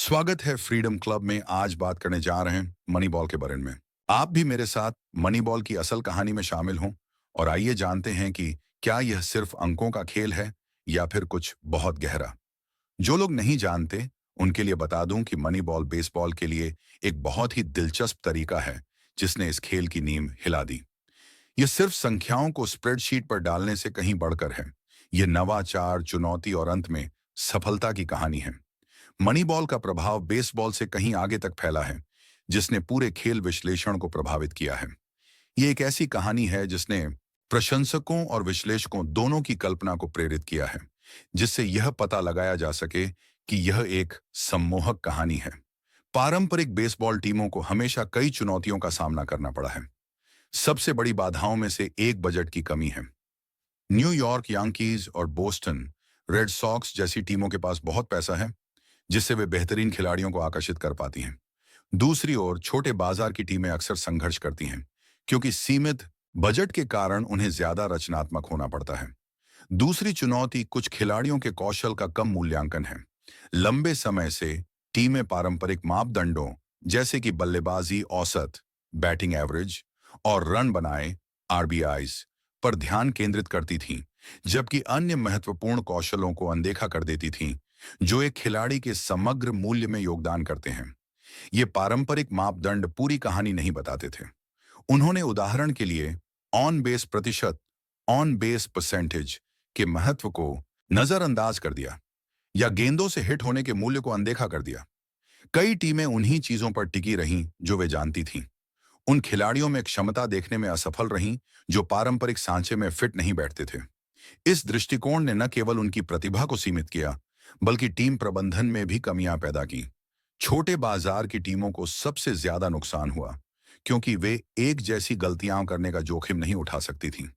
स्वागत है freedom club में। आज बात करने जा रहे हैं मनी बॉल के बारे में। आप भी मेरे साथ मनी बॉल की असल कहानी में शामिल हों और आइए जानते हैं कि क्या यह सिर्फ अंकों का खेल है या फिर कुछ बहुत गहरा। जो लोग नहीं जानते उनके लिए बता दूं कि मनी बॉल बेसबॉल के लिए एक बहुत ही दिलचस्प तरीका है जिसने इस खेल की नींव हिला दी। यह सिर्फ संख्याओं को स्प्रेडशीट पर डालने से कहीं बढ़कर है। यह नवाचार, चुनौती और अंत में सफलता की कहानी है। मनी बॉल का प्रभाव बेसबॉल से कहीं आगे तक फैला है, जिसने पूरे खेल विश्लेषण को प्रभावित किया है। ये एक ऐसी कहानी है जिसने प्रशंसकों और विश्लेषकों दोनों की कल्पना को प्रेरित किया है, जिससे यह पता लगाया जा सके कि यह एक सम्मोहक कहानी है। पारंपरिक बेसबॉल टीमों को हमेशा कई चुनौतियों का सामना करना पड़ा है। सबसे बड़ी बाधाओं में से एक बजट की कमी है। न्यूयॉर्क यांकीज और बोस्टन रेड सॉक्स जैसी टीमों के पास बहुत पैसा है, जिससे वे बेहतरीन खिलाड़ियों को आकर्षित कर पाती हैं। दूसरी ओर छोटे बाजार की टीमें अक्सर संघर्ष करती हैं, क्योंकि सीमित बजट के कारण उन्हें ज्यादा रचनात्मक होना पड़ता है। दूसरी चुनौती कुछ खिलाड़ियों के कौशल का कम मूल्यांकन है। लंबे समय से टीमें पारंपरिक मापदंडों जैसे कि बल्लेबाजी औसत, बैटिंग एवरेज और रन बनाए आरबीआईज पर ध्यान केंद्रित करती थीं, जबकि अन्य महत्वपूर्ण कौशलों को अनदेखा कर देती थीं जो एक खिलाड़ी के समग्र मूल्य में योगदान करते हैं। ये पारंपरिक मापदंड पूरी कहानी नहीं बताते थे। उन्होंने उदाहरण के लिए ऑन बेस प्रतिशत, ऑन बेस परसेंटेज के महत्व को नजरअंदाज कर दिया या गेंदों से हिट होने के मूल्य को अनदेखा कर दिया। कई टीमें उन्हीं चीजों पर टिकी रहीं जो वे जानती थीं। उन खिलाड़ियों में क्षमता देखने में असफल रहीं जो पारंपरिक सांचे में फिट नहीं बैठते थे। इस दृष्टिकोण ने न केवल उनकी प्रतिभा को सीमित किया, बल्कि टीम प्रबंधन में भी कमियां पैदा की। छोटे बाजार की टीमों को सबसे ज्यादा नुकसान हुआ, क्योंकि वे एक जैसी गलतियां करने का जोखिम नहीं उठा सकती थीं।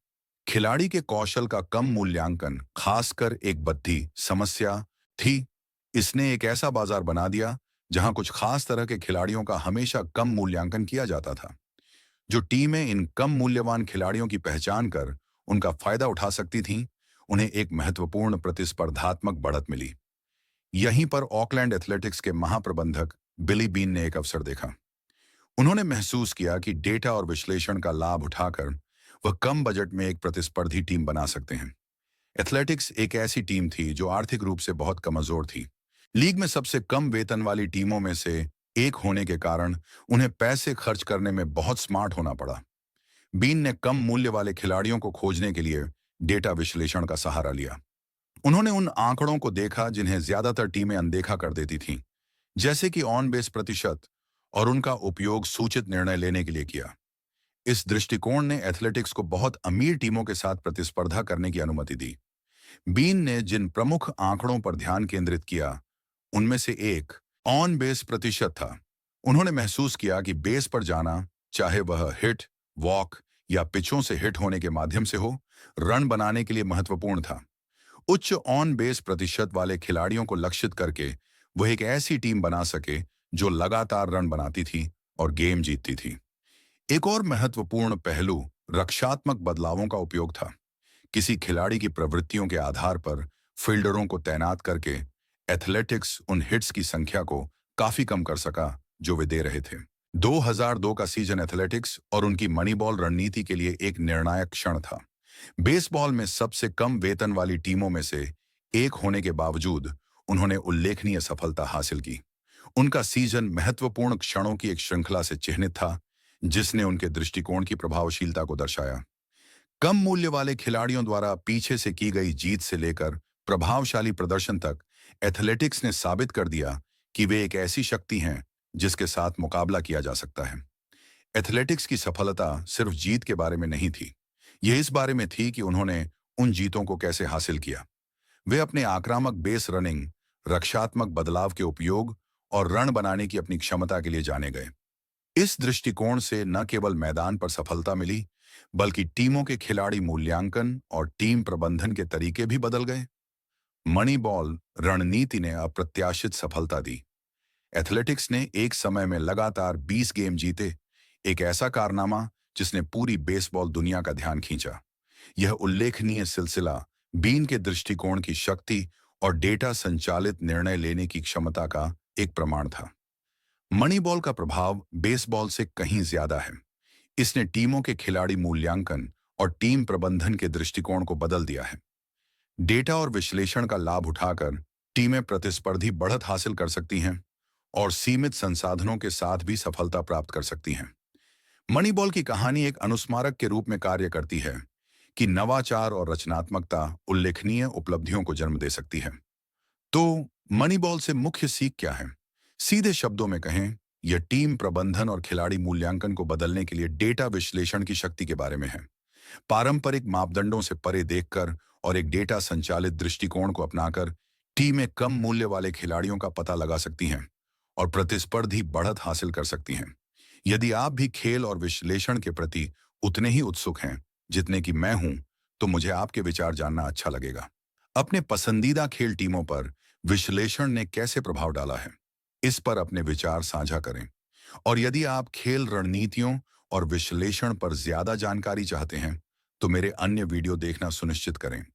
खिलाड़ी के कौशल का कम मूल्यांकन खासकर एक बद्धी समस्या थी। इसने एक ऐसा बाजार बना दिया जहां कुछ खास तरह के खिलाड़ियों का हमेशा कम मूल्यांकन किया जाता था। जो टीमें इन कम मूल्यवान खिलाड़ियों की पहचान कर उनका फायदा उठा सकती थीं, उन्हें एक महत्वपूर्ण प्रतिस्पर्धात्मक बढ़त मिली। यहीं पर ऑकलैंड एथलेटिक्स के महाप्रबंधक बिली बीन ने एक अवसर देखा। उन्होंने महसूस किया कि डेटा और विश्लेषण का लाभ उठाकर वह कम बजट में एक प्रतिस्पर्धी टीम बना सकते हैं। एथलेटिक्स एक ऐसी टीम थी जो आर्थिक रूप से बहुत कमजोर थी। लीग में सबसे कम वेतन वाली टीमों में से एक होने के कारण उन्हें पैसे खर्च करने में बहुत स्मार्ट होना पड़ा। बीन ने कम मूल्य वाले खिलाड़ियों को खोजने के लिए डेटा विश्लेषण का सहारा लिया। उन्होंने उन आंकड़ों को देखा जिन्हें ज्यादातर टीमें अनदेखा कर देती थीं, जैसे कि ऑन बेस प्रतिशत, और उनका उपयोग सूचित निर्णय लेने के लिए किया। इस दृष्टिकोण ने एथलेटिक्स को बहुत अमीर टीमों के साथ प्रतिस्पर्धा करने की अनुमति दी। बीन ने जिन प्रमुख आंकड़ों पर ध्यान केंद्रित किया, उनमें से एक ऑन बेस प्रतिशत था। उन्होंने महसूस किया कि बेस पर जाना, चाहे वह हिट, वॉक या पिचों से हिट होने के माध्यम से हो, रन बनाने के लिए महत्वपूर्ण था। उच्च ऑन बेस प्रतिशत वाले खिलाड़ियों को लक्षित करके वह एक ऐसी टीम बना सके जो लगातार रन बनाती थी और गेम जीतती थी। एक और महत्वपूर्ण पहलू रक्षात्मक बदलावों का उपयोग था। किसी खिलाड़ी की प्रवृत्तियों के आधार पर फील्डरों को तैनात करके एथलेटिक्स उन हिट्स की संख्या को काफी कम कर सका जो वे दे रहे थे। 2002 का सीजन एथलेटिक्स और उनकी मनी बॉल रणनीति के लिए एक निर्णायक क्षण था। बेसबॉल में सबसे कम वेतन वाली टीमों में से एक होने के बावजूद उन्होंने उल्लेखनीय सफलता हासिल की। उनका सीजन महत्वपूर्ण क्षणों की एक श्रृंखला से चिह्नित था, जिसने उनके दृष्टिकोण की प्रभावशीलता को दर्शाया। कम मूल्य वाले खिलाड़ियों द्वारा पीछे से की गई जीत से लेकर प्रभावशाली प्रदर्शन तक एथलेटिक्स ने साबित कर दिया कि वे एक ऐसी शक्ति हैं जिसके साथ मुकाबला किया जा सकता है। एथलेटिक्स की सफलता सिर्फ जीत के बारे में नहीं थी, यह इस बारे में थी कि उन्होंने उन जीतों को कैसे हासिल किया। वे अपने आक्रामक बेस रनिंग, रक्षात्मक बदलाव के उपयोग और रन बनाने की अपनी क्षमता के लिए जाने गए। इस दृष्टिकोण से न केवल मैदान पर सफलता मिली, बल्कि टीमों के खिलाड़ी मूल्यांकन और टीम प्रबंधन के तरीके भी बदल गए। मनी बॉल रणनीति ने अप्रत्याशित सफलता दी। एथलेटिक्स ने एक समय में लगातार 20 गेम जीते, एक ऐसा कारनामा जिसने पूरी बेसबॉल दुनिया का ध्यान खींचा। यह उल्लेखनीय सिलसिला बीन के दृष्टिकोण की शक्ति और डेटा संचालित निर्णय लेने की क्षमता का एक प्रमाण था। मनीबॉल का प्रभाव बेसबॉल से कहीं ज्यादा है। इसने टीमों के खिलाड़ी मूल्यांकन और टीम प्रबंधन के दृष्टिकोण को बदल दिया है। डेटा और विश्लेषण का लाभ उठाकर टीमें प्रतिस्पर्धी बढ़त हासिल कर सकती हैं और सीमित संसाधनों के साथ भी सफलता प्राप्त कर सकती हैं। मनीबॉल की कहानी एक अनुस्मारक के रूप में कार्य करती है कि नवाचार और रचनात्मकता उल्लेखनीय उपलब्धियों को जन्म दे सकती है। तो मनीबॉल से मुख्य सीख क्या है? सीधे शब्दों में कहें, यह टीम प्रबंधन और खिलाड़ी मूल्यांकन को बदलने के लिए डेटा विश्लेषण की शक्ति के बारे में है। पारंपरिक मापदंडों से परे देखकर और एक डेटा संचालित दृष्टिकोण को अपनाकर टीमें कम मूल्य वाले खिलाड़ियों का पता लगा सकती हैं और प्रतिस्पर्धी बढ़त हासिल कर सकती हैं। यदि आप भी खेल और विश्लेषण के प्रति उतने ही उत्सुक हैं जितने कि मैं हूं, तो मुझे आपके विचार जानना अच्छा लगेगा। अपने पसंदीदा खेल टीमों पर विश्लेषण ने कैसे प्रभाव डाला है, इस पर अपने विचार साझा करें। और यदि आप खेल रणनीतियों और विश्लेषण पर ज्यादा जानकारी चाहते हैं, तो मेरे अन्य वीडियो देखना सुनिश्चित करें।